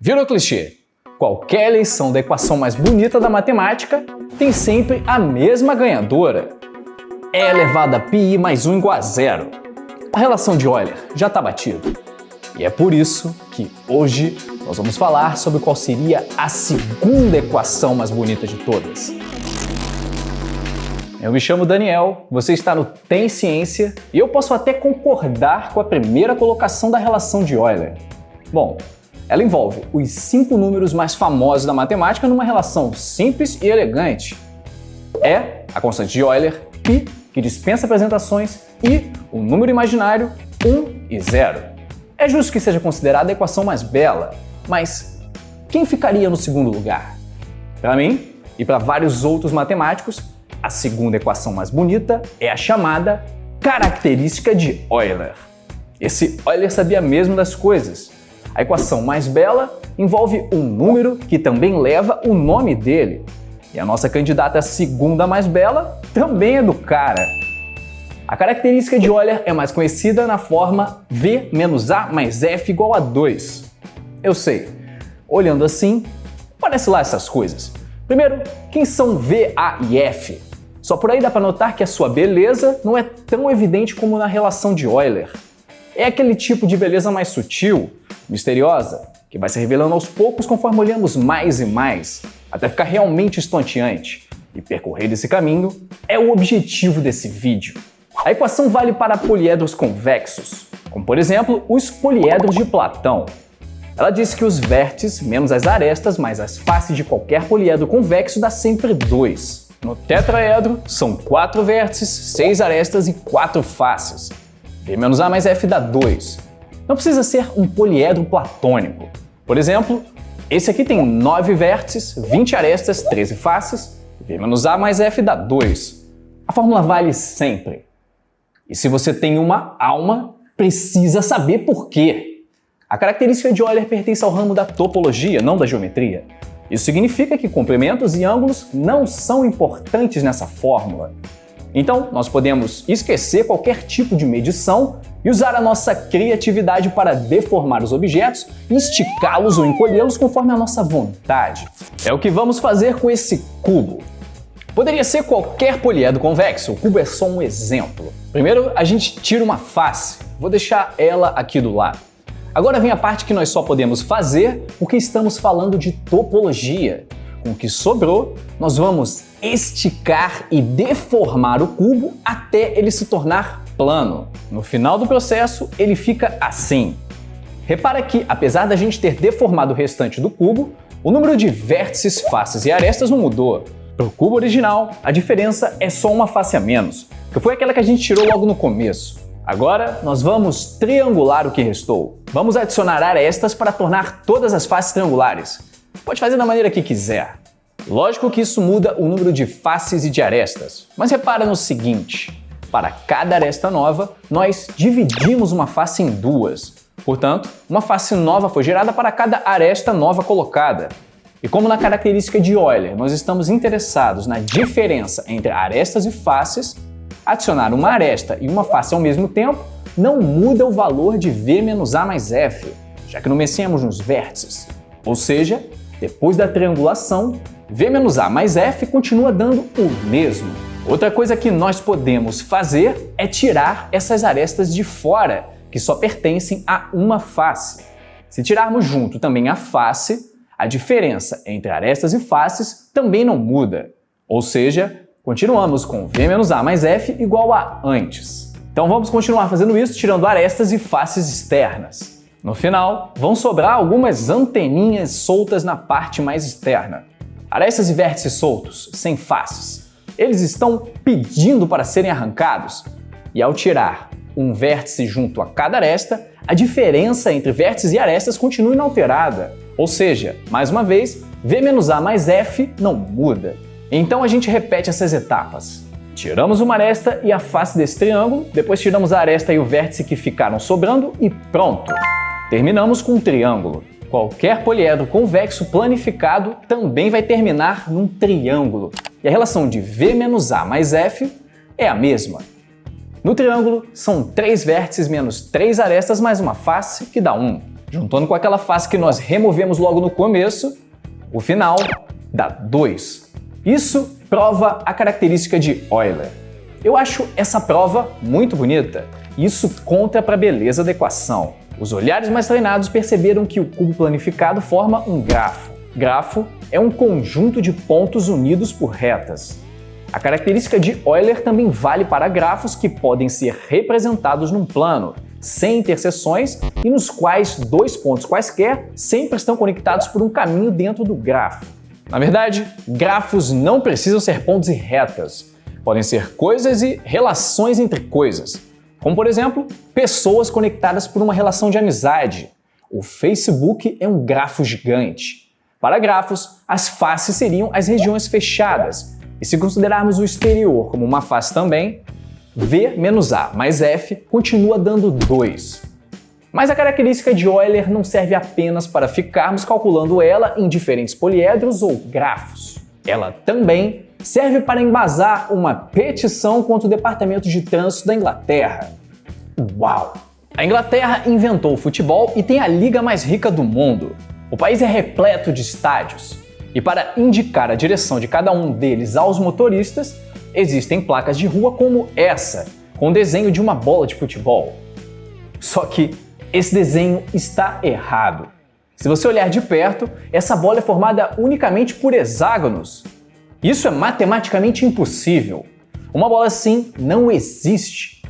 Virou clichê. Qualquer eleição da equação mais bonita da matemática tem sempre a mesma ganhadora. E elevado a πi mais 1 igual a zero. A relação de Euler já está batida. E é por isso que hoje nós vamos falar sobre qual seria a segunda equação mais bonita de todas. Eu me chamo Daniel, você está no Tem Ciência e eu posso até concordar com a primeira colocação da relação de Euler. Bom, ela envolve os 5 números mais famosos da matemática numa relação simples e elegante. É a constante de Euler, π, que dispensa apresentações, e o número imaginário 1 e 0. É justo que seja considerada a equação mais bela, mas quem ficaria no segundo lugar? Para mim, e para vários outros matemáticos, a segunda equação mais bonita é a chamada característica de Euler. Esse Euler sabia mesmo das coisas. A equação mais bela envolve um número que também leva o nome dele. E a nossa candidata à segunda mais bela também é do cara. A característica de Euler é mais conhecida na forma V menos A mais F igual a 2. Eu sei, olhando assim, parece lá essas coisas. Primeiro, quem são V, A e F? Só por aí dá para notar que a sua beleza não é tão evidente como na relação de Euler. É aquele tipo de beleza mais sutil, misteriosa, que vai se revelando aos poucos conforme olhamos mais e mais, até ficar realmente estonteante. E percorrer esse caminho é o objetivo desse vídeo. A equação vale para poliedros convexos, como por exemplo os poliedros de Platão. Ela diz que os vértices menos as arestas mais as faces de qualquer poliedro convexo dá sempre 2. No tetraedro, são 4 vértices, 6 arestas e 4 faces. V menos A mais F dá 2. Não precisa ser um poliedro platônico. Por exemplo, esse aqui tem 9 vértices, 20 arestas, 13 faces. V menos A mais F dá 2. A fórmula vale sempre. E se você tem uma alma, precisa saber por quê. A característica de Euler pertence ao ramo da topologia, não da geometria. Isso significa que complementos e ângulos não são importantes nessa fórmula. Então, nós podemos esquecer qualquer tipo de medição e usar a nossa criatividade para deformar os objetos e esticá-los ou encolhê-los conforme a nossa vontade. É o que vamos fazer com esse cubo. Poderia ser qualquer poliedro convexo, o cubo é só um exemplo. Primeiro, a gente tira uma face. Vou deixar ela aqui do lado. Agora vem a parte que nós só podemos fazer porque estamos falando de topologia. Com o que sobrou, nós vamos esticar e deformar o cubo até ele se tornar plano. No final do processo, ele fica assim. Repara que, apesar da gente ter deformado o restante do cubo, o número de vértices, faces e arestas não mudou. Para o cubo original, a diferença é só uma face a menos, que foi aquela que a gente tirou logo no começo. Agora, nós vamos triangular o que restou. Vamos adicionar arestas para tornar todas as faces triangulares. Pode fazer da maneira que quiser. Lógico que isso muda o número de faces e de arestas, mas repara no seguinte: para cada aresta nova, nós dividimos uma face em duas. Portanto, uma face nova foi gerada para cada aresta nova colocada. E como na característica de Euler nós estamos interessados na diferença entre arestas e faces, adicionar uma aresta e uma face ao mesmo tempo não muda o valor de V menos A mais F, já que não mexemos nos vértices. Ou seja, depois da triangulação, V menos A mais F continua dando o mesmo. Outra coisa que nós podemos fazer é tirar essas arestas de fora, que só pertencem a uma face. Se tirarmos junto também a face, a diferença entre arestas e faces também não muda. Ou seja, continuamos com V menos A mais F igual a antes. Então vamos continuar fazendo isso tirando arestas e faces externas. No final, vão sobrar algumas anteninhas soltas na parte mais externa. Arestas e vértices soltos, sem faces. Eles estão pedindo para serem arrancados. E ao tirar um vértice junto a cada aresta, a diferença entre vértices e arestas continua inalterada. Ou seja, mais uma vez, V menos A mais F não muda. Então a gente repete essas etapas. Tiramos uma aresta e a face desse triângulo, depois tiramos a aresta e o vértice que ficaram sobrando e pronto! Terminamos com um triângulo. Qualquer poliedro convexo planificado também vai terminar num triângulo. E a relação de V menos A mais F é a mesma. No triângulo, são 3 vértices menos 3 arestas mais uma face, que dá 1. Juntando com aquela face que nós removemos logo no começo, o final dá 2. Isso prova a característica de Euler. Eu acho essa prova muito bonita. Isso conta para a beleza da equação. Os olhares mais treinados perceberam que o cubo planificado forma um grafo. Grafo é um conjunto de pontos unidos por retas. A característica de Euler também vale para grafos que podem ser representados num plano, sem interseções e nos quais dois pontos quaisquer sempre estão conectados por um caminho dentro do grafo. Na verdade, grafos não precisam ser pontos e retas. Podem ser coisas e relações entre coisas, como por exemplo, pessoas conectadas por uma relação de amizade. O Facebook é um grafo gigante. Para grafos, as faces seriam as regiões fechadas, e se considerarmos o exterior como uma face também, V menos A mais F continua dando 2. Mas a característica de Euler não serve apenas para ficarmos calculando ela em diferentes poliedros ou grafos. Ela também serve para embasar uma petição contra o Departamento de Trânsito da Inglaterra. Uau! A Inglaterra inventou o futebol e tem a liga mais rica do mundo. O país é repleto de estádios. E para indicar a direção de cada um deles aos motoristas, existem placas de rua como essa, com o desenho de uma bola de futebol. Só que esse desenho está errado. Se você olhar de perto, essa bola é formada unicamente por hexágonos. Isso é matematicamente impossível. Uma bola assim não existe.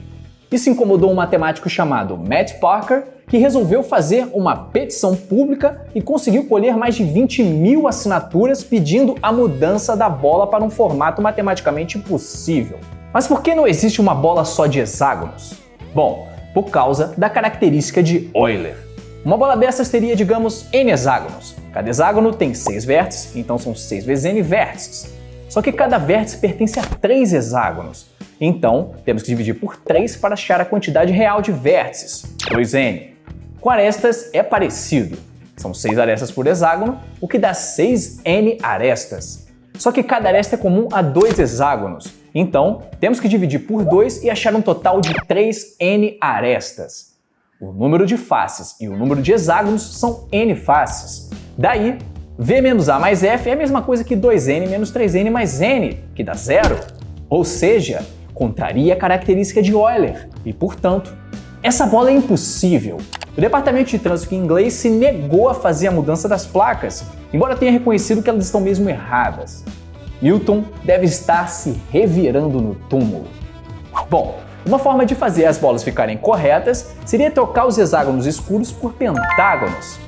Isso incomodou um matemático chamado Matt Parker, que resolveu fazer uma petição pública e conseguiu colher mais de 20.000 assinaturas pedindo a mudança da bola para um formato matematicamente impossível. Mas por que não existe uma bola só de hexágonos? Bom, por causa da característica de Euler. Uma bola dessas teria, digamos, n hexágonos. Cada hexágono tem 6 vértices, então são 6 vezes n vértices. Só que cada vértice pertence a 3 hexágonos. Então, temos que dividir por 3 para achar a quantidade real de vértices, 2n. Com arestas é parecido. São 6 arestas por hexágono, o que dá 6n arestas. Só que cada aresta é comum a 2 hexágonos. Então, temos que dividir por 2 e achar um total de 3n arestas. O número de faces e o número de hexágonos são n faces. Daí, V menos A mais F é a mesma coisa que 2n menos 3n mais n, que dá 0. Ou seja, contraria a característica de Euler e, portanto, essa bola é impossível. O Departamento de Trânsito inglês se negou a fazer a mudança das placas, embora tenha reconhecido que elas estão mesmo erradas. Newton deve estar se revirando no túmulo. Bom, uma forma de fazer as bolas ficarem corretas seria trocar os hexágonos escuros por pentágonos.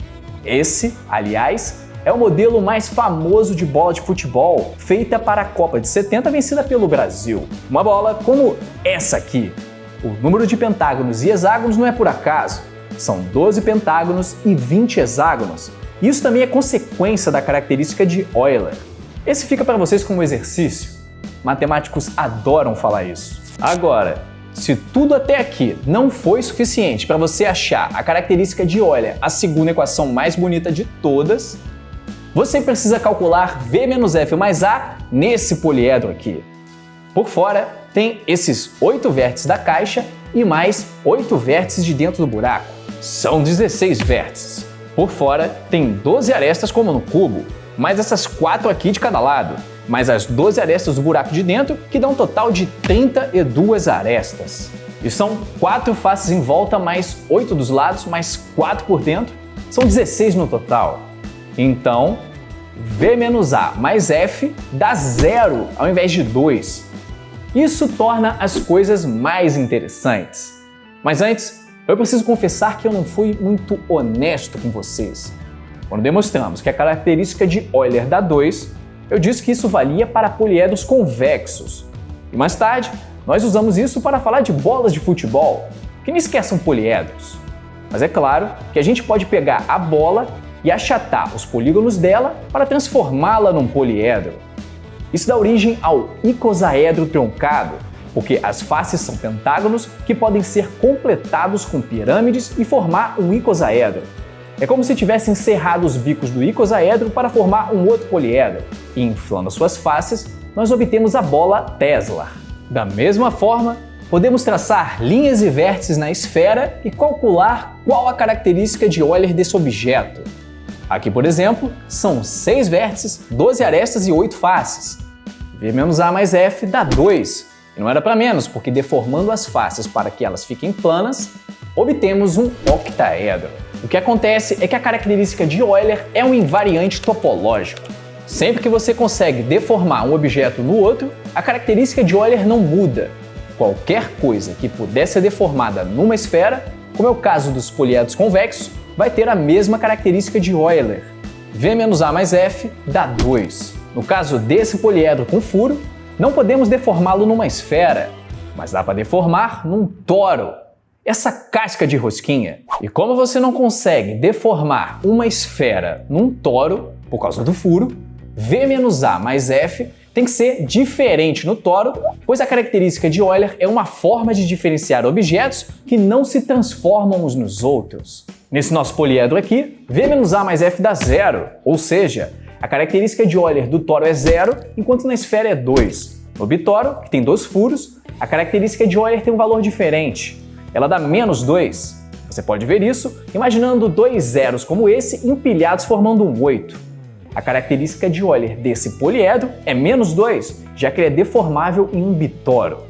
Esse, aliás, é o modelo mais famoso de bola de futebol, feita para a Copa de 70 vencida pelo Brasil. Uma bola como essa aqui. O número de pentágonos e hexágonos não é por acaso. São 12 pentágonos e 20 hexágonos. Isso também é consequência da característica de Euler. Esse fica para vocês como exercício. Matemáticos adoram falar isso. Agora, se tudo até aqui não foi suficiente para você achar a característica de Euler, a segunda equação mais bonita de todas, você precisa calcular V menos F mais A nesse poliedro aqui. Por fora, tem esses 8 vértices da caixa e mais 8 vértices de dentro do buraco. São 16 vértices. Por fora, tem 12 arestas como no cubo, mais essas 4 aqui de cada lado, mais as 12 arestas do buraco de dentro, que dá um total de 32 arestas. E são 4 faces em volta, mais 8 dos lados, mais 4 por dentro, são 16 no total. Então, V menos A mais F dá 0 ao invés de 2. Isso torna as coisas mais interessantes. Mas antes, eu preciso confessar que eu não fui muito honesto com vocês. Quando demonstramos que a característica de Euler dá 2, eu disse que isso valia para poliedros convexos. E mais tarde, nós usamos isso para falar de bolas de futebol, que nem sequer são poliedros. Mas é claro que a gente pode pegar a bola e achatar os polígonos dela para transformá-la num poliedro. Isso dá origem ao icosaedro truncado, porque as faces são pentágonos que podem ser completados com pirâmides e formar um icosaedro. É como se tivessem encerrado os bicos do icosaedro para formar um outro poliedro, e inflando suas faces, nós obtemos a bola Tesla. Da mesma forma, podemos traçar linhas e vértices na esfera e calcular qual a característica de Euler desse objeto. Aqui, por exemplo, são 6 vértices, 12 arestas e 8 faces. V menos A mais F dá 2. E não era para menos, porque deformando as faces para que elas fiquem planas, obtemos um octaedro. O que acontece é que a característica de Euler é um invariante topológico. Sempre que você consegue deformar um objeto no outro, a característica de Euler não muda. Qualquer coisa que puder ser deformada numa esfera, como é o caso dos poliedros convexos, vai ter a mesma característica de Euler. V menos A mais F dá 2. No caso desse poliedro com furo, não podemos deformá-lo numa esfera, mas dá para deformar num toro. Essa casca de rosquinha. E como você não consegue deformar uma esfera num toro, por causa do furo, V menos A mais F tem que ser diferente no toro, pois a característica de Euler é uma forma de diferenciar objetos que não se transformam uns nos outros. Nesse nosso poliedro aqui, V menos A mais F dá 0, ou seja, a característica de Euler do toro é 0, enquanto na esfera é 2. No bitoro, que tem 2 furos, a característica de Euler tem um valor diferente. Ela dá menos 2. Você pode ver isso imaginando 2 zeros como esse empilhados formando um 8. A característica de Euler desse poliedro é menos 2, já que ele é deformável em um bitoro.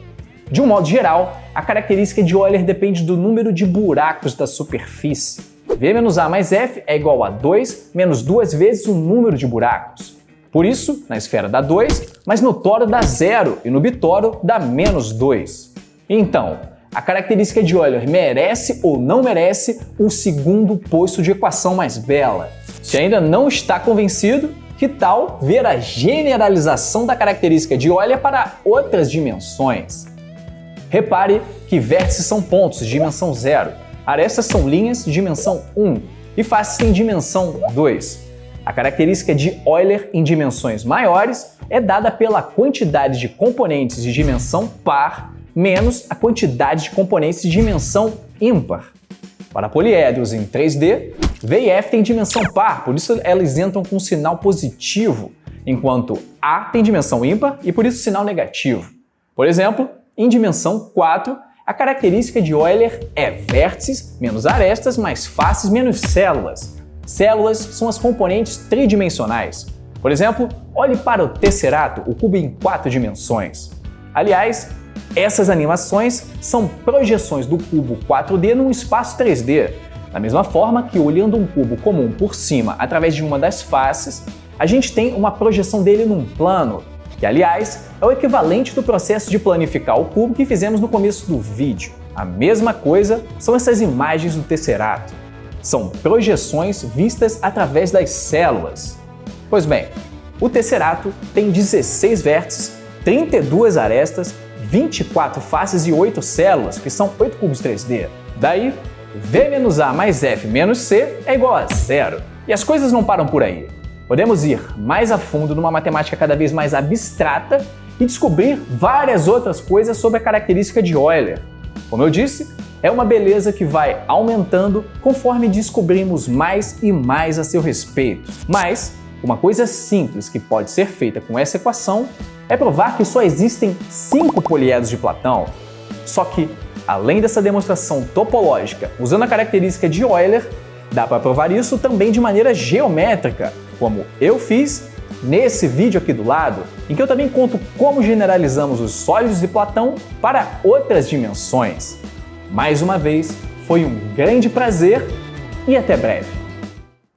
De um modo geral, a característica de Euler depende do número de buracos da superfície. V menos A mais F é igual a 2 menos 2 vezes o número de buracos. Por isso, na esfera dá 2, mas no toro dá 0 e no bitoro dá menos 2. Então, a característica de Euler merece ou não merece o segundo posto de equação mais bela? Se ainda não está convencido, que tal ver a generalização da característica de Euler para outras dimensões? Repare que vértices são pontos de dimensão 0, arestas são linhas de dimensão 1 e faces em dimensão 2. A característica de Euler em dimensões maiores é dada pela quantidade de componentes de dimensão par menos a quantidade de componentes de dimensão ímpar. Para poliedros em 3D, V e F têm dimensão par, por isso elas entram com um sinal positivo, enquanto A tem dimensão ímpar e por isso sinal negativo. Por exemplo, em dimensão 4, a característica de Euler é vértices menos arestas mais faces menos células. Células são as componentes tridimensionais. Por exemplo, olhe para o tesserato, o cubo em 4 dimensões. Aliás, essas animações são projeções do cubo 4D num espaço 3D. Da mesma forma que, olhando um cubo comum por cima através de uma das faces, a gente tem uma projeção dele num plano, que, aliás, é o equivalente do processo de planificar o cubo que fizemos no começo do vídeo. A mesma coisa são essas imagens do tesserato. São projeções vistas através das células. Pois bem, o tesserato tem 16 vértices, 32 arestas, 24 faces e 8 células, que são 8 cubos 3D. Daí, V menos A mais F menos C é igual a 0. E as coisas não param por aí. Podemos ir mais a fundo numa matemática cada vez mais abstrata e descobrir várias outras coisas sobre a característica de Euler. Como eu disse, é uma beleza que vai aumentando conforme descobrimos mais e mais a seu respeito. Mas, uma coisa simples que pode ser feita com essa equação é provar que só existem 5 poliedros de Platão. Só que, além dessa demonstração topológica usando a característica de Euler, dá para provar isso também de maneira geométrica, como eu fiz nesse vídeo aqui do lado, em que eu também conto como generalizamos os sólidos de Platão para outras dimensões. Mais uma vez, foi um grande prazer e até breve!